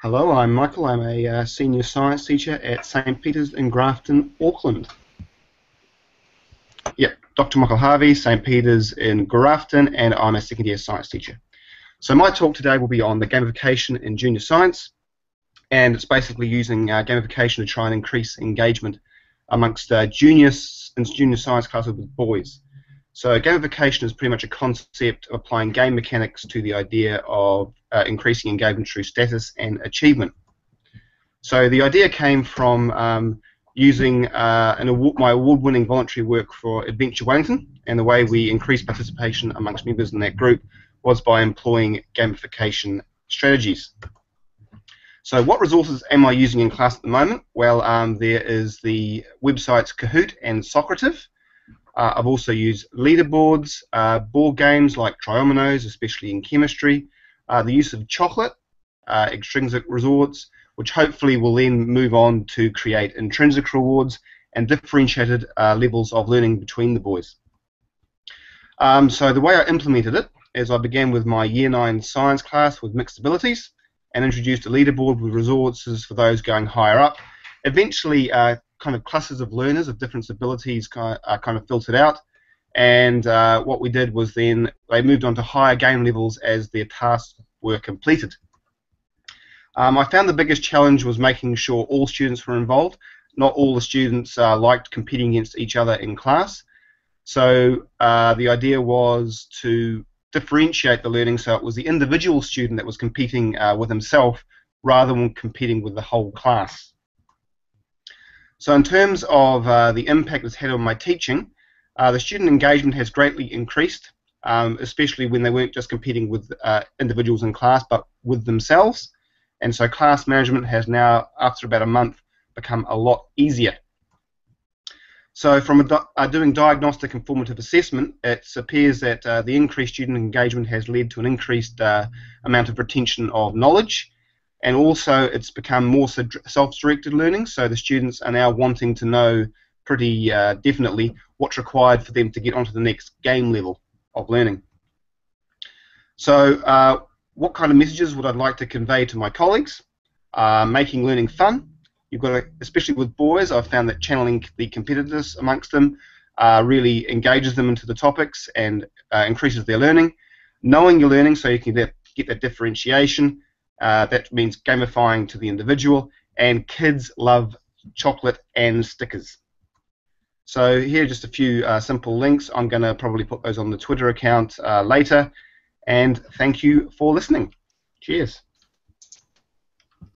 Hello, I'm Michael. I'm a senior science teacher at St. Peter's in Grafton, Auckland. Yep, Dr. Michael Harvey, St. Peter's in Grafton, and I'm a second year science teacher. So my talk today will be on the gamification in junior science, and it's basically using gamification to try and increase engagement amongst junior science classes with boys. So gamification is pretty much a concept of applying game mechanics to the idea of increasing engagement through status and achievement. So the idea came from using my award-winning voluntary work for Adventure Wellington, and the way we increased participation amongst members in that group was by employing gamification strategies. So what resources am I using in class at the moment? Well, there is the websites Kahoot and Socrative. I've also used leaderboards, board games like Triominoes, especially in chemistry, the use of chocolate, extrinsic rewards, which hopefully will then move on to create intrinsic rewards and differentiated levels of learning between the boys. So the way I implemented it is I began with my Year 9 science class with mixed abilities and introduced a leaderboard with resources for those going higher up. Eventually, kind of clusters of learners of different abilities kind of filtered out, and what we did was then they moved on to higher game levels as their tasks were completed. I found the biggest challenge was making sure all students were involved. Not all the students liked competing against each other in class, so the idea was to differentiate the learning so it was the individual student that was competing with himself rather than competing with the whole class. So in terms of the impact it's had on my teaching, the student engagement has greatly increased, especially when they weren't just competing with individuals in class but with themselves. And so class management has now, after about a month, become a lot easier. So from doing diagnostic and formative assessment, it appears that the increased student engagement has led to an increased amount of retention of knowledge, and also it's become more self-directed learning, so the students are now wanting to know pretty definitely what's required for them to get onto the next game level of learning. So what kind of messages would I like to convey to my colleagues? Making learning fun. You've got to, especially with boys, I've found that channeling the competitiveness amongst them really engages them into the topics and increases their learning. Knowing your learning so you can get that differentiation. That means gamifying to the individual, and kids love chocolate and stickers. So here are just a few simple links. I'm going to probably put those on the Twitter account later, and thank you for listening. Cheers.